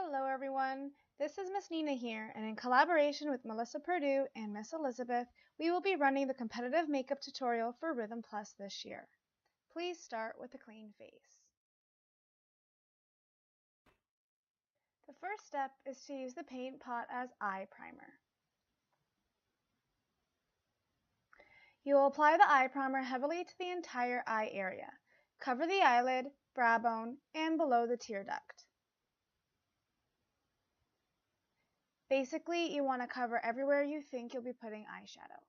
Hello everyone, this is Miss Nina here, and in collaboration with Melissa Purdue and Miss Elizabeth, we will be running the competitive makeup tutorial for RYTHUM Plus this year. Please start with a clean face. The first step is to use the paint pot as eye primer. You will apply the eye primer heavily to the entire eye area. Cover the eyelid, brow bone, and below the tear duct. Basically, you want to cover everywhere you think you'll be putting eyeshadow.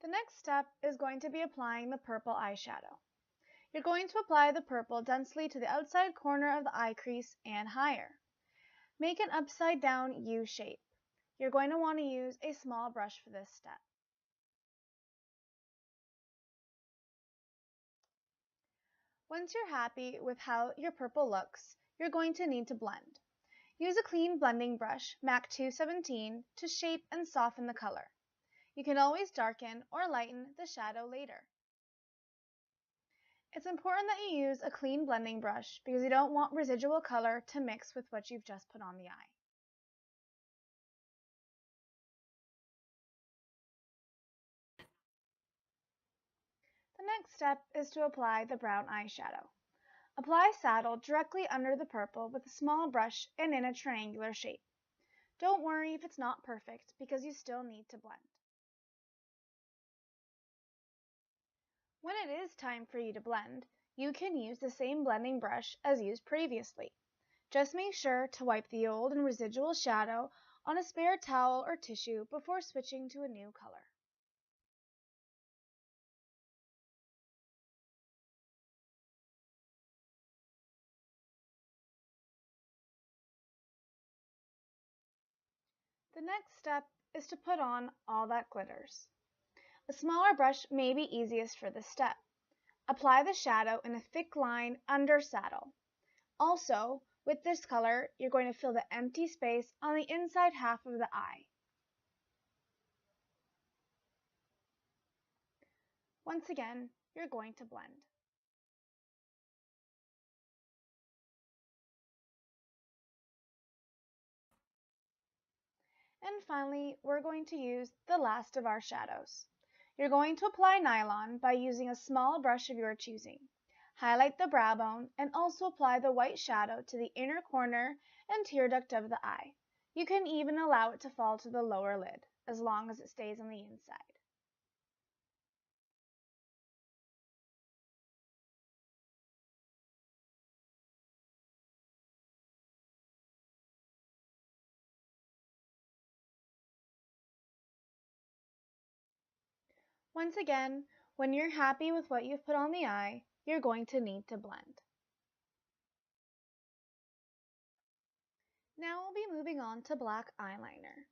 The next step is going to be applying the purple eyeshadow. You're going to apply the purple densely to the outside corner of the eye crease and higher. Make an upside down U shape. You're going to want to use a small brush for this step. Once you're happy with how your purple looks, you're going to need to blend. Use a clean blending brush, MAC 217, to shape and soften the color. You can always darken or lighten the shadow later. It's important that you use a clean blending brush because you don't want residual color to mix with what you've just put on the eye. The next step is to apply the brown eyeshadow. Apply saddle directly under the purple with a small brush and in a triangular shape. Don't worry if it's not perfect because you still need to blend. When it is time for you to blend, you can use the same blending brush as used previously. Just make sure to wipe the old and residual shadow on a spare towel or tissue before switching to a new color. The next step is to put on all that glitters. A smaller brush may be easiest for this step. Apply the shadow in a thick line under saddle. Also, with this color, you're going to fill the empty space on the inside half of the eye. Once again, you're going to blend. And finally, we're going to use the last of our shadows. You're going to apply Nylon by using a small brush of your choosing. Highlight the brow bone and also apply the white shadow to the inner corner and tear duct of the eye. You can even allow it to fall to the lower lid, as long as it stays on the inside. Once again, when you're happy with what you've put on the eye, you're going to need to blend. Now we'll be moving on to black eyeliner.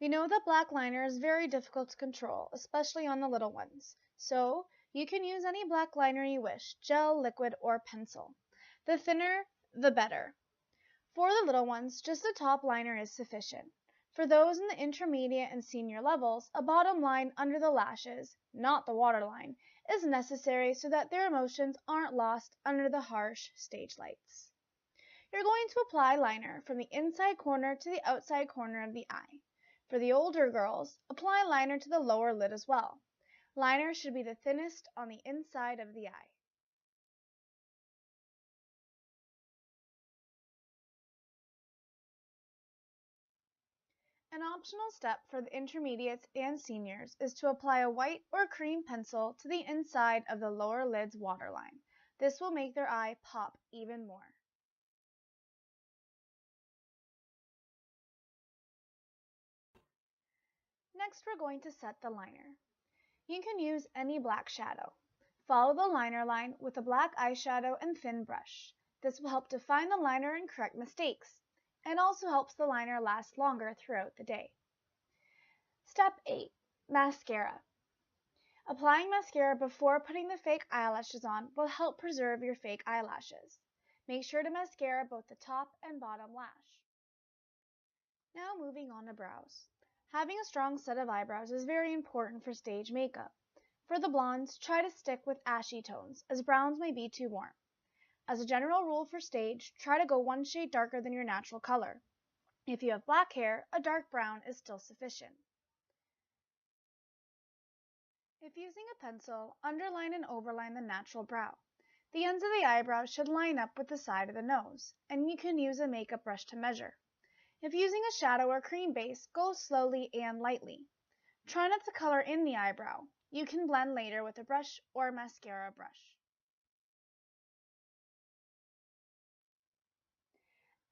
We know that black liner is very difficult to control, especially on the little ones. So you can use any black liner you wish, gel, liquid, or pencil. The thinner, the better. For the little ones, just the top liner is sufficient. For those in the intermediate and senior levels, a bottom line under the lashes, not the waterline, is necessary so that their emotions aren't lost under the harsh stage lights. You're going to apply liner from the inside corner to the outside corner of the eye. For the older girls, apply liner to the lower lid as well. Liner should be the thinnest on the inside of the eye. An optional step for the intermediates and seniors is to apply a white or cream pencil to the inside of the lower lid's waterline. This will make their eye pop even more. Next, we're going to set the liner. You can use any black shadow. Follow the liner line with a black eyeshadow and thin brush. This will help define the liner and correct mistakes, and also helps the liner last longer throughout the day. Step 8. Mascara. Applying mascara before putting the fake eyelashes on will help preserve your fake eyelashes. Make sure to mascara both the top and bottom lash. Now moving on to brows. Having a strong set of eyebrows is very important for stage makeup. For the blondes, try to stick with ashy tones, as browns may be too warm. As a general rule for stage, try to go one shade darker than your natural color. If you have black hair, a dark brown is still sufficient. If using a pencil, underline and overline the natural brow. The ends of the eyebrows should line up with the side of the nose, and you can use a makeup brush to measure. If using a shadow or cream base, go slowly and lightly. Try not to color in the eyebrow. You can blend later with a brush or mascara brush.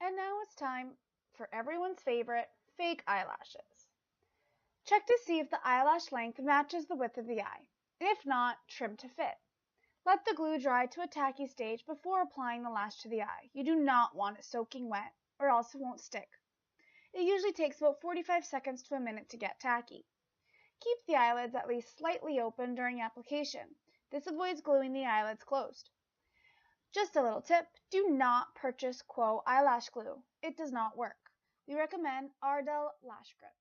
And now it's time for everyone's favorite, fake eyelashes. Check to see if the eyelash length matches the width of the eye, and if not, trim to fit. Let the glue dry to a tacky stage before applying the lash to the eye. You do not want it soaking wet, or else it won't stick. It usually takes about 45 seconds to a minute to get tacky. Keep the eyelids at least slightly open during application. This avoids gluing the eyelids closed. Just a little tip, do not purchase Quo eyelash glue. It does not work. We recommend Ardell Lash Grip.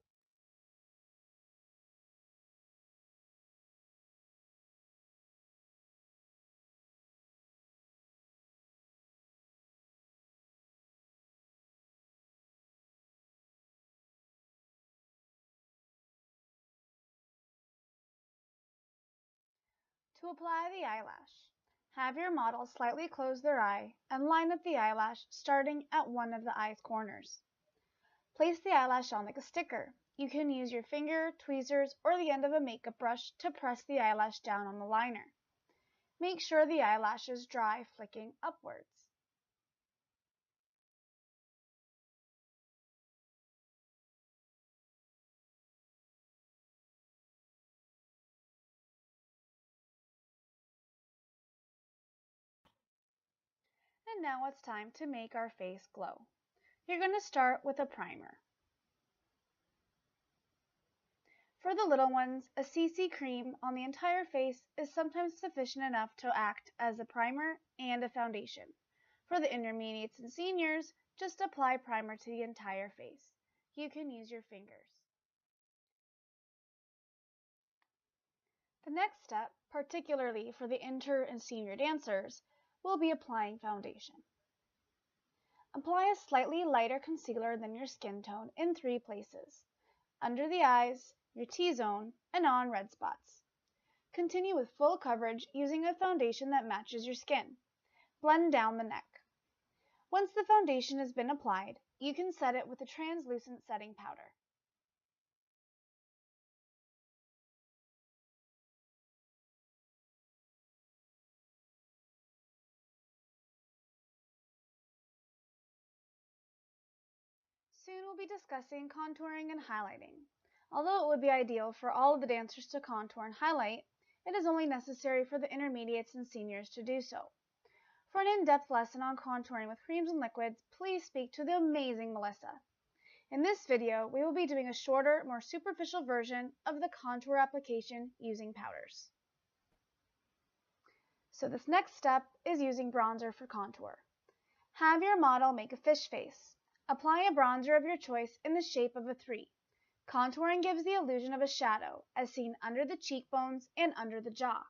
To apply the eyelash, have your model slightly close their eye and line up the eyelash starting at one of the eye's corners. Place the eyelash on like a sticker. You can use your finger, tweezers, or the end of a makeup brush to press the eyelash down on the liner. Make sure the eyelash is dry, flicking upwards. And now it's time to make our face glow. You're going to start with a primer. For the little ones, a CC cream on the entire face is sometimes sufficient enough to act as a primer and a foundation. For the intermediates and seniors, just apply primer to the entire face. You can use your fingers. The next step, particularly for the inter and senior dancers, will be applying foundation. Apply a slightly lighter concealer than your skin tone in 3 places: under the eyes, your T-zone, and on red spots. Continue with full coverage using a foundation that matches your skin. Blend down the neck. Once the foundation has been applied, you can set it with a translucent setting powder. Soon we'll be discussing contouring and highlighting. Although it would be ideal for all of the dancers to contour and highlight, it is only necessary for the intermediates and seniors to do so. For an in-depth lesson on contouring with creams and liquids, please speak to the amazing Melissa. In this video, we will be doing a shorter, more superficial version of the contour application using powders. So this next step is using bronzer for contour. Have your model make a fish face. Apply a bronzer of your choice in the shape of a 3. Contouring gives the illusion of a shadow, as seen under the cheekbones and under the jaw.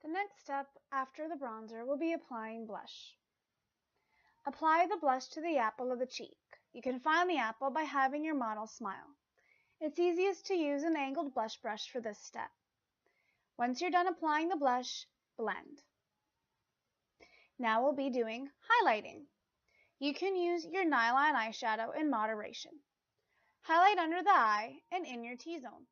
The next step after the bronzer will be applying blush. Apply the blush to the apple of the cheek. You can find the apple by having your model smile. It's easiest to use an angled blush brush for this step. Once you're done applying the blush, blend. Now we'll be doing highlighting. You can use your Nylon eyeshadow in moderation. Highlight under the eye and in your T-zone.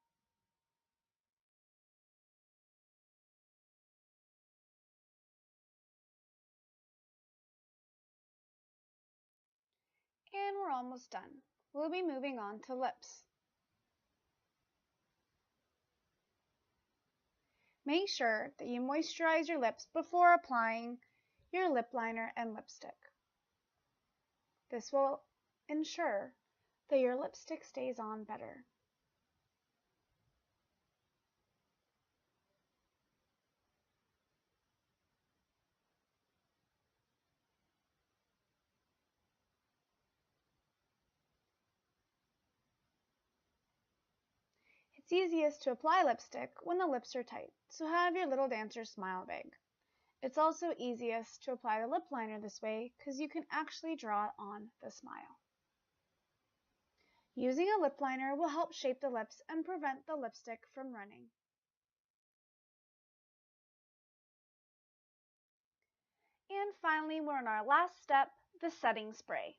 And we're almost done. We'll be moving on to lips. Make sure that you moisturize your lips before applying your lip liner and lipstick. This will ensure that your lipstick stays on better. It's easiest to apply lipstick when the lips are tight, so have your little dancer smile big. It's also easiest to apply the lip liner this way because you can actually draw it on the smile. Using a lip liner will help shape the lips and prevent the lipstick from running. And finally, we're on our last step, the setting spray.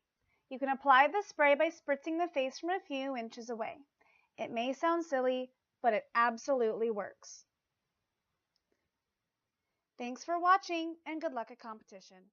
You can apply the spray by spritzing the face from a few inches away. It may sound silly, but it absolutely works. Thanks for watching and good luck at competition.